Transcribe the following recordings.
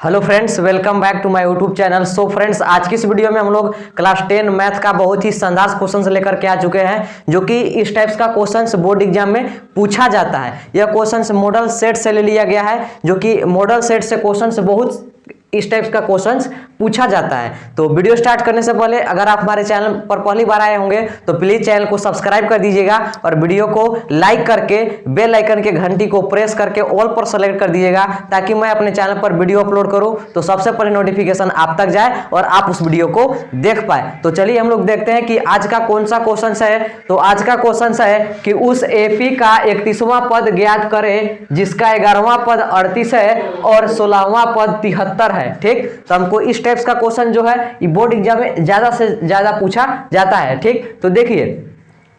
Hello friends, welcome back to my YouTube channel. So friends, आज की इस video में हम लोग क्लास 10 मैथ का बहुत ही शानदार क्वेश्चंस लेकर के आ चुके हैं, जो कि इस टाइप्स का क्वेश्चंस बोर्ड एग्जाम में पूछा जाता है। यह क्वेश्चंस मॉडल सेट से ले लिया गया है, जो कि मॉडल सेट से क्वेश्चंस बहुत इस टाइप्स का क्वेश्चंस पूछा जाता है। तो वीडियो स्टार्ट करने से पहले अगर आप हमारे चैनल पर पहली बार आए होंगे तो प्लीज चैनल को सब्सक्राइब कर दीजिएगा और वीडियो को लाइक करके बेल आइकन के घंटी को प्रेस करके ऑल पर सेलेक्ट कर दीजिएगा, ताकि मैं अपने चैनल पर वीडियो अपलोड करूं तो सबसे पहले नोटिफिकेशन आप तक जाए और आप उस वीडियो को देख पाए। तो चलिए हम लोग देखते हैं कि आज का कौन सा क्वेश्चन है। तो आज का क्वेश्चन है कि उस एपी का 31वां पद ज्ञात करें जिसका 11वां पद 38 है और 16वां पद 73 है। ठीक, तो हमको इस टाइप्स का क्वेश्चन जो है ये बोर्ड एग्जाम में ज्यादा से ज्यादा पूछा जाता है। ठीक, तो देखिए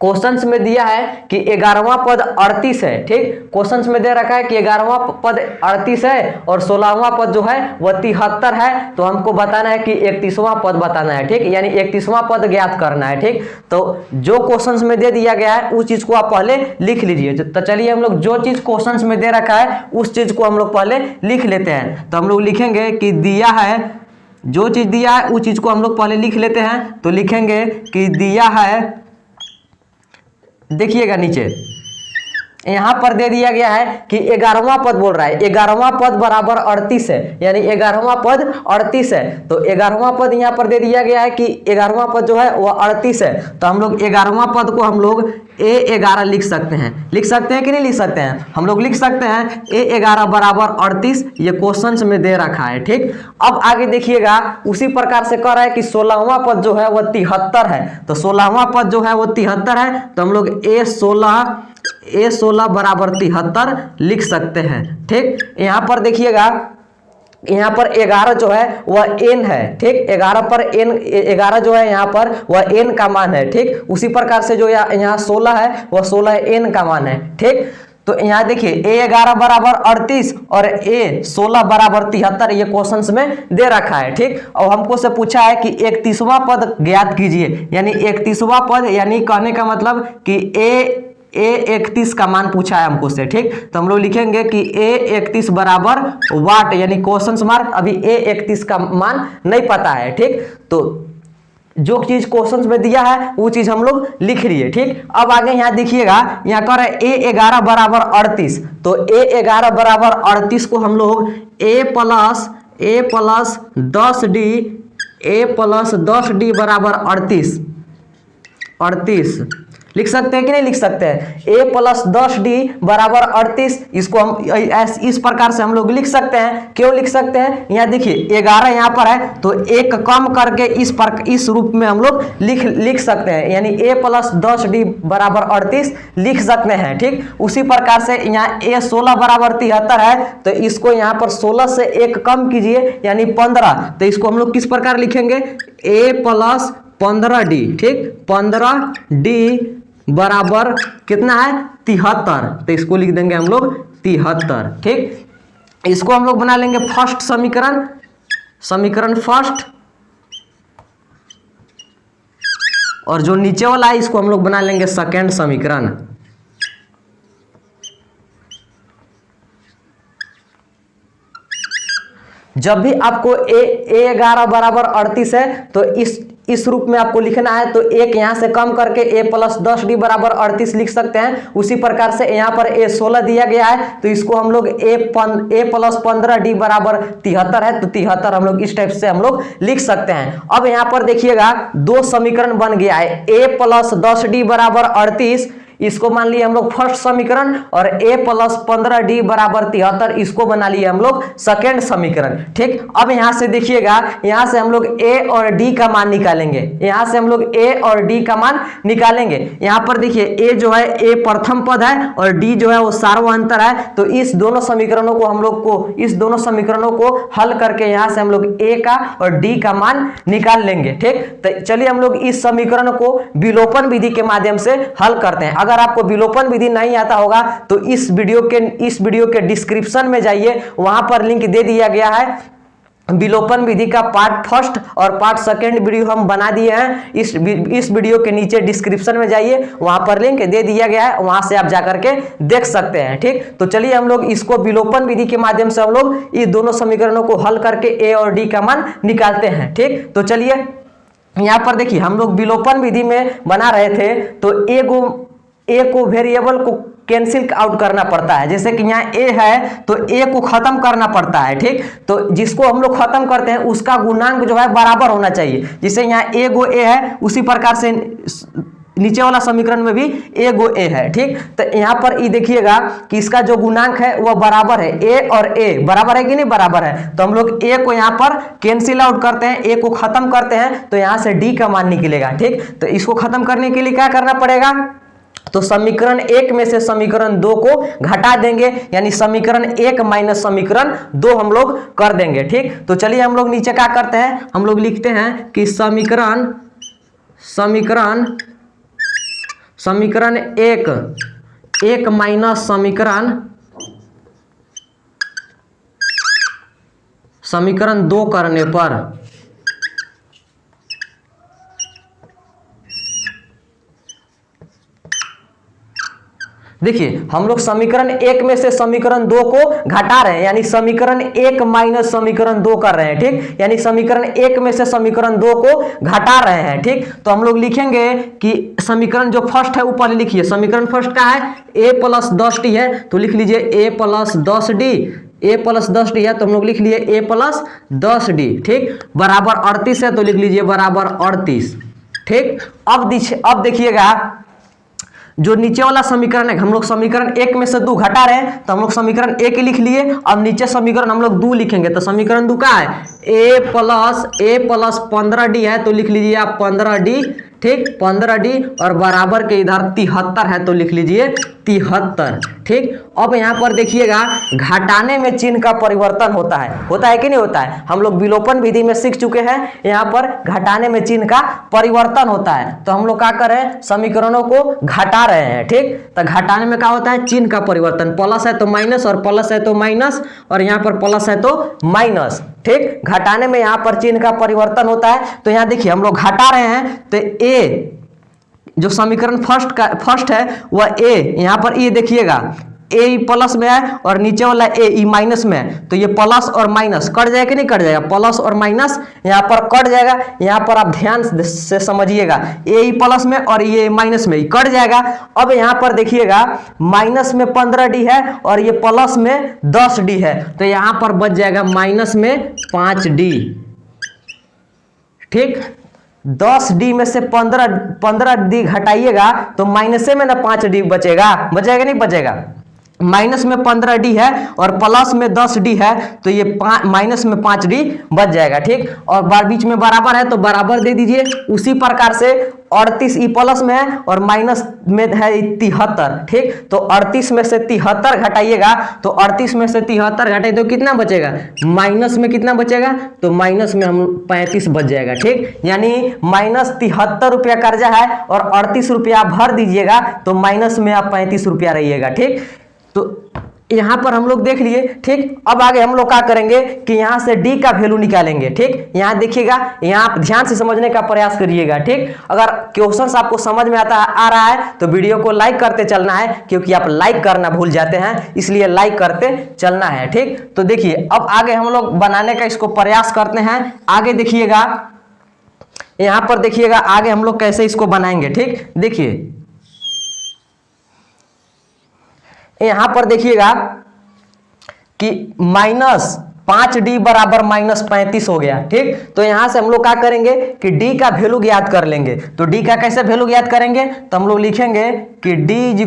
क्वेश्चंस में दिया है कि 11वां पद 38 है। ठीक, क्वेश्चंस में दे रखा है कि 11वां पद 38 है और 16वां पद जो है वह 73 है। तो हमको बताना है कि 31वां पद बताना है। ठीक, यानी 31वां पद ज्ञात करना है। ठीक, तो जो क्वेश्चंस में दे दिया गया है उस चीज को आप पहले लिख लीजिए। तो चलिए हम लोग जो चीज क्वेश्चंस में दे रखा है उस चीज को हम लोग पहले लिख लेते हैं। तो हम लोग लिखेंगे कि दिया है, जो चीज दिया है उस चीज को हम लोग पहले लिख लेते हैं। तो लिखेंगे कि दिया है, देखिएगा नीचे यहां पर दे दिया गया है कि 11वां पद बोल रहा है 11वां पद बराबर 38 है, यानी 11वां पद 38 है। तो 11वां पद यहां पर दे दिया गया है कि 11वां पद जो है वह 38 है। तो हम लोग 11वां पद को हम लोग A11 लिख सकते हैं। लिख सकते हैं कि नहीं लिख सकते हैं? हम लोग लिख सकते हैं A11 बराबर 38, ये क्वेश्चन में दे रखा है। ठीक, अब आगे देखिएगा उसी प्रकार से कह रहा है कि 16वां पद जो है वह 73 है। तो 16वां पद जो है वो 73 है। तो हम लोग A16 बराबर 73 लिख सकते हैं। ठीक, यहां पर देखिएगा यहाँ पर 11 जो है वह n है। ठीक, 11 पर n 11 जो है यहाँ पर वह n का मान है। ठीक, उसी प्रकार से जो यहाँ 16 है वह 16 n का मान है। ठीक, तो यहाँ देखिए A11 बराबर 38 और A16 बराबर 73 ये क्वेश्चंस में दे रखा है। ठीक, और हमको से पूछा है कि 31वां पद ज्ञात कीजिए, यानी 31वां पद, यानी कहने का मतलब कि A31 का मान पूछा है हमको से। ठीक, तो हम लोग लिखेंगे कि A31 बराबर वाट, यानी क्वेश्चन मार्क, अभी A31 का मान नहीं पता है। ठीक, तो जो चीज क्वेश्चंस में दिया है वो चीज हम लोग लिख लिए। ठीक, अब आगे यहाँ देखिएगा, यहाँ कह रहा है A11 बराबर 38। तो A11 बराबर 38 को हम लोग A प्लस 10D बराबर 38 लिख सकते हैं कि नहीं लिख सकते हैं? A प्लस 10D बराबर 38, इसको हम इस प्रकार से हम लोग लिख सकते हैं। क्यों लिख सकते हैं? यहाँ देखिए 11 यहाँ पर है तो एक कम करके इस रूप में हम लोग लिख सकते हैं, यानी A प्लस 10D बराबर 38 लिख सकते हैं। ठीक, उसी प्रकार से यहाँ A16 बराबर 73 है, तो इसको यहाँ पर 16 से एक कम कीजिए, यानी 15। तो इसको हम लोग किस प्रकार लिखेंगे? A plus 15D। ठीक, 15D बराबर कितना है? 73। तो इसको लिख देंगे हम लोग 73। ठीक, इसको हम लोग बना लेंगे फर्स्ट समीकरण फर्स्ट, और जो नीचे वाला है इसको हम लोग बना लेंगे सेकेंड समीकरण। जब भी आपको A11 बराबर 38 है तो इस रूप में आपको लिखना है। तो एक यहां से कम करके A प्लस 10D बराबर 38 लिख सकते हैं। उसी प्रकार से यहाँ पर A16 दिया गया है तो इसको हम लोग A प्लस 15D बराबर 73 है, तो 73 हम लोग इस टाइप से हम लोग लिख सकते हैं। अब यहाँ पर देखिएगा दो समीकरण बन गया है। A प्लस 10D बराबर 38, इसको मान लिए हम लोग फर्स्ट समीकरण, और A प्लस 15D बराबर 73 इसको बना लिए हम लोग सेकेंड समीकरण। ठीक, अब यहां से देखिएगा, यहां से हम लोग A और D का मान निकालेंगे। यहां से हम लोग A और D का मान निकालेंगे। यहां पर देखिए A जो है A प्रथम पद है और D जो है वो सार्वअंतर है। तो इस दोनों समीकरणों को हल करके यहां से हम लोग A का और D का मान निकाल लेंगे। ठीक, तो चलिए हम लोग इस समीकरण को विलोपन विधि के माध्यम से हल करते हैं। अगर आपको विलोपन विधि नहीं आता होगा तो इस वीडियो के डिस्क्रिप्शन में जाइए, वहां पर लिंक दे दिया गया है। विलोपन विधि का पार्ट फर्स्ट और पार्ट सेकंड वीडियो हम बना दिए हैं। इस वीडियो के नीचे डिस्क्रिप्शन में जाइए, वहां पर लिंक दे दिया गया है, वहां से आप जाकर के देख सकते हैं। ठीक, तो चलिए हम लोग इसको विलोपन विधि के माध्यम से हम लोग इस दोनों समीकरणों को हल करके ए और डी का मान निकालते हैं। ठीक, तो चलिए यहां पर देखिए हम लोग विलोपन विधि में बना रहे थे, तो ए को वेरिएबल को कैंसिल आउट करना पड़ता है। जैसे कि यहाँ ए है तो ए को खत्म करना पड़ता है। ठीक, तो जिसको हम लोग खत्म करते हैं उसका गुणांक जो है बराबर होना चाहिए। जैसे यहाँ ए गो ए है, उसी प्रकार से नीचे वाला समीकरण में भी ए गो ए है। ठीक, तो यहाँ पर ये देखिएगा कि इसका जो गुणांक है वह बराबर है, ए और ए बराबर है कि नहीं, बराबर है। तो हम लोग ए को यहाँ पर कैंसिल आउट करते हैं, ए को खत्म करते हैं, तो यहाँ से डी का मान निकलेगा। ठीक, तो इसको खत्म करने के लिए क्या करना पड़ेगा, तो समीकरण 1 में से समीकरण 2 को घटा देंगे, यानी समीकरण 1 माइनस समीकरण 2 हम लोग कर देंगे। ठीक, तो चलिए हम लोग नीचे क्या करते हैं, हम लोग लिखते हैं कि समीकरण 1 माइनस समीकरण 2 करने पर देखिए हम लोग समीकरण 1 में से समीकरण 2 को घटा रहे हैं, यानी समीकरण 1 माइनस समीकरण 2 कर रहे हैं। ठीक, यानी समीकरण 1 में से समीकरण 2 को घटा रहे हैं। ठीक, तो हम लोग लिखेंगे कि समीकरण जो फर्स्ट है ऊपर लिखिए, समीकरण फर्स्ट का है a प्लस 10d है, तो लिख लीजिए a plus 10d, a plus 10d है तो हम लोग लिख लिए a प्लस 10d। ठीक, बराबर 38 है तो लिख लीजिए बराबर 38। ठीक, अब देखिएगा जो नीचे वाला समीकरण है, हम लोग समीकरण 1 में से 2 घटा रहे हैं, तो हम लोग समीकरण 1 लिख लिए। अब नीचे समीकरण हम लोग 2 लिखेंगे, तो समीकरण 2 का है a प्लस 15d है, तो लिख लीजिए आप 15d। ठीक, 15d और बराबर के इधर 73 है तो लिख लीजिए 73। ठीक, अब यहाँ पर देखिएगा घटाने में चिन्ह का परिवर्तन होता है कि नहीं होता है, हम लोग विलोपन विधि में सीख चुके हैं। यहाँ पर घटाने में चिन्ह का परिवर्तन होता है, तो हम लोग क्या कर रहे हैं, समीकरणों को घटा रहे हैं। ठीक, तो घटाने में क्या होता है, चिन्ह का परिवर्तन, प्लस है तो माइनस और प्लस है तो माइनस, और यहाँ पर प्लस है तो माइनस। ठीक, घटाने में यहाँ पर चिन्ह का परिवर्तन होता है। तो यहाँ देखिए हम लोग घटा रहे हैं, तो ए जो समीकरण फर्स्ट है वह ए, यहाँ पर ये देखिएगा ए प्लस में है और नीचे वाला ए माइनस में है, तो ये प्लस और माइनस कट जाएगा कि नहीं कट जाएगा, प्लस और माइनस यहाँ पर कट जाएगा। यहाँ पर आप ध्यान से समझिएगा, ए प्लस में और ये माइनस में कट जाएगा। अब यहाँ पर देखिएगा माइनस में 15d है और ये प्लस में 10d है, तो यहाँ पर बच जाएगा माइनस में 5d। ठीक, 10d में से 15d घटाइएगा तो माइनस में ना 5d बचेगा नहीं बचेगा। माइनस में 15d है और प्लस में 10d है, तो ये माइनस में 5d बच जाएगा। ठीक, और बीच में बराबर है तो बराबर दे दीजिए। उसी प्रकार से 38 ई प्लस में है और माइनस में है 73। ठीक, तो 38 में से 73 घटाइएगा, तो 38 में से 73 घटाइए तो कितना बचेगा, माइनस में कितना बचेगा, तो माइनस में हम 35 बच जाएगा। ठीक, यानी माइनस 73 रुपया कर्जा है और 38 रुपया भर दीजिएगा, तो माइनस में आप 35 रुपया रहिएगा। ठीक, तो यहां पर हम लोग देख लिए। ठीक, अब आगे हम लोग क्या करेंगे कि यहां से डी का वैल्यू निकालेंगे। ठीक, यहां देखिएगा, यहां आप ध्यान से समझने का प्रयास करिएगा। ठीक, अगर क्वेश्चंस आपको समझ में आ रहा है तो वीडियो को लाइक करते चलना है, क्योंकि आप लाइक करना भूल जाते हैं, इसलिए लाइक करते चलना है। ठीक, तो देखिए अब आगे हम लोग बनाने का इसको प्रयास करते हैं। आगे देखिएगा, यहां पर देखिएगा आगे हम लोग कैसे इसको बनाएंगे। ठीक, देखिए यहां पर देखिएगा कि -5d बराबर -35 हो गया। ठीक, तो यहां से हम लोग क्या करेंगे कि d का वैल्यू ज्ञात कर लेंगे। तो d का कैसे वैल्यू ज्ञात करेंगे, तो हम लोग लिखेंगे कि d इज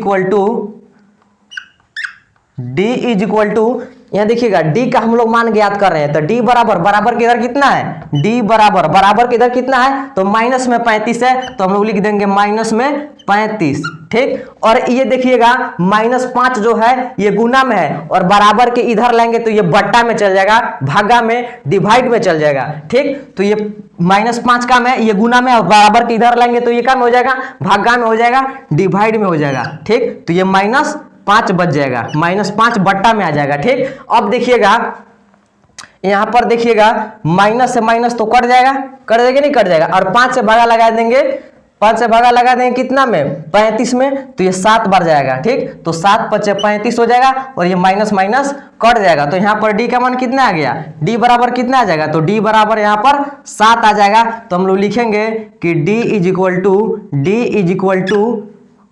इक्वल टू यहाँ देखिएगा d का हम लोग मान ज्ञात कर रहे हैं, तो d बराबर के इधर कितना है, d बराबर के इधर कितना है, तो माइनस में 35 है, तो हम लोग लिख देंगे माइनस में 35। ठीक, और ये देखिएगा -5 जो है ये गुना में है और बराबर के इधर लाएंगे तो ये बट्टा में चल जाएगा, भागा में डिवाइड में चल जाएगा। ठीक, तो ये -5 का में ये गुना में और बराबर के इधर लाएंगे तो ये क्या में हो जाएगा, भागा में हो जाएगा, डिवाइड में हो जाएगा। ठीक, तो ये -5 बच जाएगा, -5 बट्टा में आ जाएगा। ठीक, अब देखिएगा यहाँ पर देखिएगा माइनस से माइनस तो कट जाएगा, नहीं कट जाएगा, और 5 से भागा लगा देंगे, 5 से भागा लगा देंगे कितना में 35 में, तो ये 7 बार जाएगा। ठीक, तो 7 × 5 = 35 हो जाएगा और ये माइनस माइनस कट जाएगा। तो यहाँ पर डी का मान कितना आ गया, डी बराबर कितना आ जाएगा, तो डी बराबर यहाँ पर 7 आ जाएगा। तो हम लोग लिखेंगे कि डी इज इक्वल टू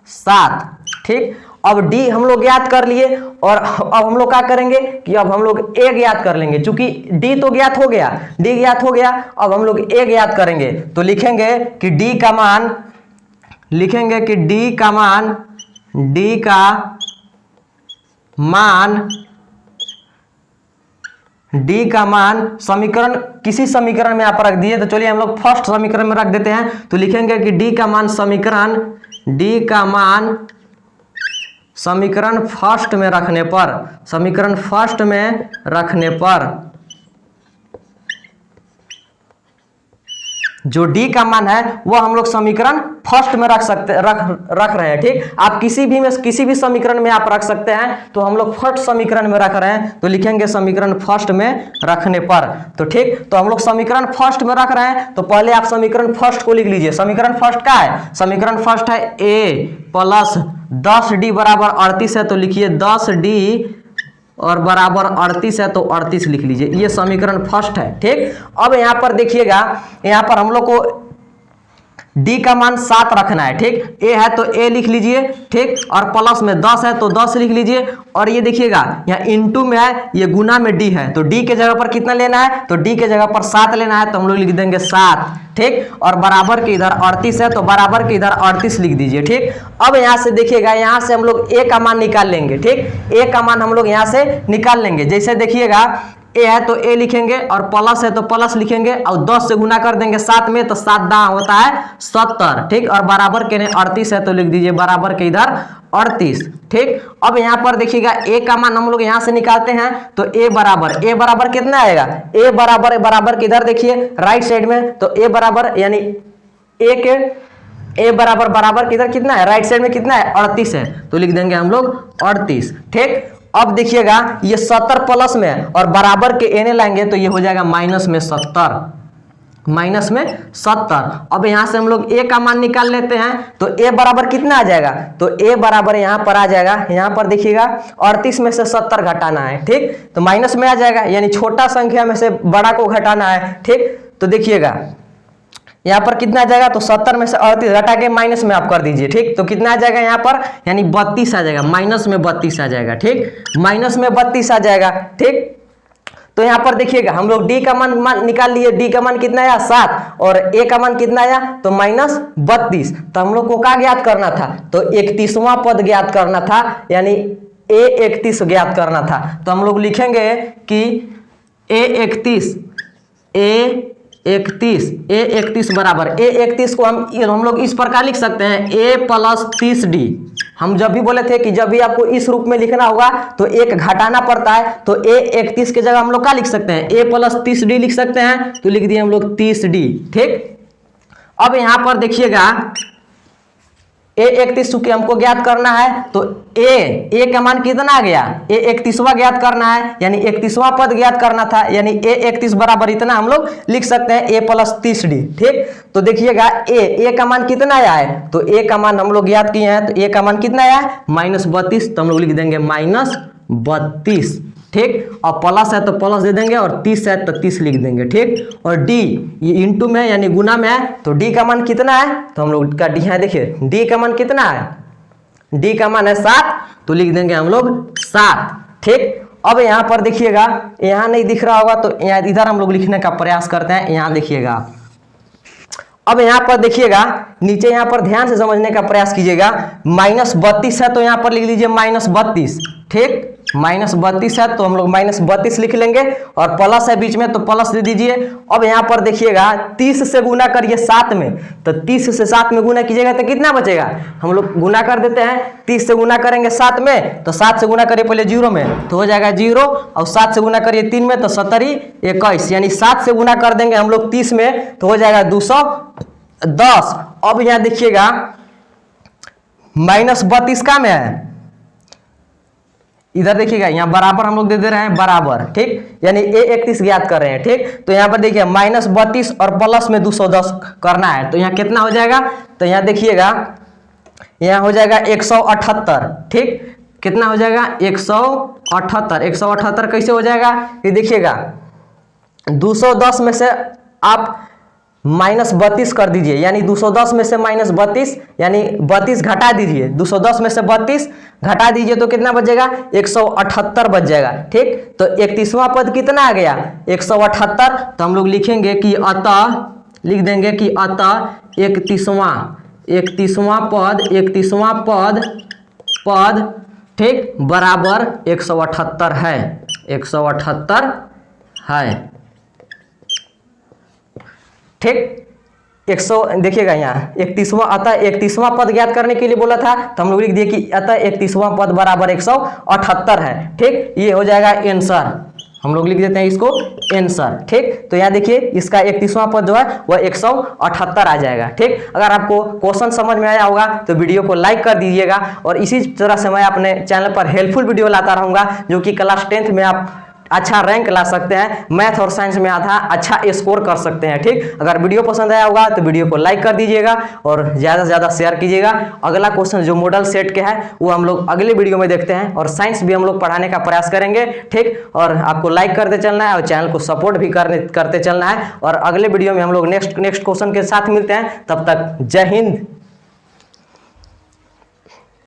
7। ठीक, अब डी हम लोग ज्ञात कर लिए और अब हम लोग क्या करेंगे कि अब हम लोग ए ज्ञात कर लेंगे। चूंकि डी तो ज्ञात हो गया, डी ज्ञात हो गया, अब हम लोग ए ज्ञात करेंगे। तो लिखेंगे कि डी का मान, डी का मान समीकरण, किसी समीकरण में आप रख दिए, तो चलिए हम लोग फर्स्ट समीकरण में रख देते हैं। तो लिखेंगे कि डी का मान समीकरण फर्स्ट में रखने पर, जो डी का मान है वो हम लोग समीकरण फर्स्ट में रख रहे हैं। ठीक, आप किसी भी समीकरण में आप रख सकते हैं, तो हम लोग फर्स्ट समीकरण में रख रहे हैं, तो लिखेंगे समीकरण फर्स्ट में रखने पर। तो ठीक, तो हम लोग समीकरण फर्स्ट में रख रहे हैं, तो पहले आप समीकरण फर्स्ट को लिख लीजिए। समीकरण फर्स्ट क्या है, समीकरण फर्स्ट है a + 10d बराबर 38 है, तो लिखिए 10d और बराबर 38 है, तो 38 लिख लीजिए, ये समीकरण फर्स्ट है। ठीक, अब यहाँ पर देखिएगा, यहाँ पर हम लोग को डी का मान 7 रखना है। ठीक, ए है तो ए लिख लीजिए। ठीक, और प्लस में 10 है तो 10 लिख लीजिए, और ये देखिएगा यहाँ इनटू में है, ये गुना में डी है, तो डी के जगह पर कितना लेना है, तो डी के जगह पर 7 लेना है, तो हम लोग लिख देंगे 7। ठीक, और बराबर के इधर 38 है, तो बराबर के इधर 38 लिख दीजिए। ठीक, अब यहाँ से देखिएगा, यहाँ से हम लोग ए का मान निकाल लेंगे। ठीक, ए का मान हम लोग यहाँ से निकाल लेंगे। जैसे देखिएगा ए है तो ए लिखेंगे, और प्लस है तो प्लस लिखेंगे, और 10 से गुना कर देंगे 7 में, तो 7 × 10 होता है 70। ठीक, और बराबर के 38 है, तो लिख दीजिए बराबर के इधर 38। ठीक, अब यहाँ पर देखिएगा ए का मान हम लोग यहाँ से निकालते हैं, तो ए बराबर कितना आएगा, ए बराबर के इधर देखिए राइट साइड में, तो ए बराबर यानी ए बराबर के इधर कितना है, राइट साइड में कितना है, 38 है, तो लिख देंगे हम लोग 38। ठीक, अब देखिएगा ये 70 प्लस में है, और बराबर के एने लाएंगे तो ये हो जाएगा माइनस में 70। अब यहाँ से हम लोग ए का मान निकाल लेते हैं, तो ए बराबर कितना आ जाएगा, तो ए बराबर यहाँ पर आ जाएगा, यहाँ पर देखिएगा 38 में से 70 घटाना है। ठीक, तो माइनस में आ जाएगा, यानी छोटा संख्या में से बड़ा को घटाना है। ठीक, तो देखिएगा यहाँ पर कितना आ जाएगा, तो 70 में से 38 घटा के माइनस में आप कर दीजिए। ठीक, तो कितना आ जाएगा यहाँ पर, यानी 32 आ जाएगा, माइनस में 32 आ जाएगा। ठीक, माइनस में 32 आ जाएगा। ठीक, तो यहाँ पर देखिएगा हम लोग डी का मान निकाल लिए, डी का मान कितना आया 7, और ए का मान कितना आया, तो -32। तो हम लोग को क्या ज्ञात करना था, तो 31वां पद ज्ञात करना था, यानी ए 31 ज्ञात करना था। तो हम लोग लिखेंगे कि ए 31 बराबर, ए 31 को हम लोग इस प्रकार लिख सकते हैं, a + 30d। हम जब भी बोले थे कि जब भी आपको इस रूप में लिखना होगा तो एक घटाना पड़ता है, तो a 31 की जगह हम लोग क्या लिख सकते हैं, a + 30d लिख सकते हैं, तो लिख दिए हम लोग 30d। ठीक, अब यहाँ पर देखिएगा ए 31 चूंकि हमको ज्ञात करना है, तो ए का मान कितना आ गया, ए 31वां ज्ञात करना है, यानी 31वां पद ज्ञात करना था, यानी ए 31 बराबर इतना हम लोग लिख सकते हैं, a + 30d। ठीक, तो देखिएगा ए का मान कितना आया है, तो ए का मान हम लोग ज्ञात किए हैं, तो ए का मान कितना आया है, -32, तो हम लोग लिख देंगे -32। ठीक, और प्लस है तो प्लस दे देंगे, और 30 है तो 30 लिख देंगे। ठीक, और डी ये इंटू में यानी गुना में है, तो डी का मान कितना है, तो हम लोग का डी है, देखिए डी का मान कितना है, डी का मान है 7, तो लिख देंगे हम लोग 7। ठीक, अब यहाँ पर देखिएगा, यहाँ नहीं दिख रहा होगा तो यहाँ इधर हम लोग लिखने का प्रयास करते हैं। यहाँ देखिएगा, अब यहाँ पर देखिएगा नीचे, यहाँ पर ध्यान से समझने का प्रयास कीजिएगा, -32 है तो यहाँ पर लिख लीजिए -32। ठीक, -32 है तो हम लोग -32 लिख लेंगे, और प्लस है बीच में तो प्लस दे दीजिए। अब यहाँ पर देखिएगा 30 से गुना करिए 7 में, तो 30 से 7 में गुना कीजिएगा तो कितना बचेगा, हम लोग गुना कर देते हैं, 30 से गुना करेंगे 7 में, तो 7 से गुना करिए पहले 0 में, तो हो जाएगा 0, और 7 से गुना करिए 3 में, तो 70 21, यानी 7 से गुना कर देंगे हम लोग 30 में, तो हो जाएगा 210। अब यहाँ देखिएगा -32 का में है, इधर देखिएगा यहाँ बराबर हम लोग दे दे रहे हैं बराबर, ठीक, यानी A31 ज्ञात कर रहे हैं, ठीक। तो यहाँ पर देखिए -32 और प्लस में 210 करना है, तो यहाँ कितना हो जाएगा, तो यहाँ देखिएगा यहाँ हो जाएगा 178, ठीक, कितना हो जाएगा 178। 178 कैसे हो जाएगा, ये देखिएगा 210 में से आप -32 कर दीजिए, यानी 210 में से -32 यानी 32 घटा दीजिए, 210 में से 32 घटा दीजिए तो कितना बचेगा 178 बच जाएगा, ठीक। तो 31वां पद कितना आ गया 178। तो हम लोग लिखेंगे कि अतः, लिख देंगे कि अतः 31वां पद, ठीक, बराबर 178 है, 178 है, ठीक। 100 देखिएगा यहाँ 31वां, अतः 31वां पद ज्ञात करने के लिए बोला था, तो हम लोग लिख दिए कि अतः 31वां पद बराबर 178 है, ठीक। ये हो जाएगा आंसर, हम लोग लिख देते हैं इसको आंसर, ठीक। तो यहाँ देखिए इसका 31वां पद जो है वह 178 आ जाएगा, ठीक। अगर आपको क्वेश्चन समझ में आया होगा तो वीडियो को लाइक कर दीजिएगा, और इसी तरह से मैं अपने चैनल पर हेल्पफुल वीडियो लाता रहूँगा, जो कि क्लास 10th में आप अच्छा रैंक ला सकते हैं, मैथ और साइंस में आधा अच्छा स्कोर कर सकते हैं, ठीक। अगर वीडियो पसंद आया होगा तो वीडियो को लाइक कर दीजिएगा और ज़्यादा से ज़्यादा शेयर कीजिएगा। अगला क्वेश्चन जो मॉडल सेट के है वो हम लोग अगले वीडियो में देखते हैं, और साइंस भी हम लोग पढ़ाने का प्रयास करेंगे, ठीक। और आपको लाइक करते चलना है और चैनल को सपोर्ट भी करते चलना है, और अगले वीडियो में हम लोग नेक्स्ट क्वेश्चन के साथ मिलते हैं। तब तक जय हिंद।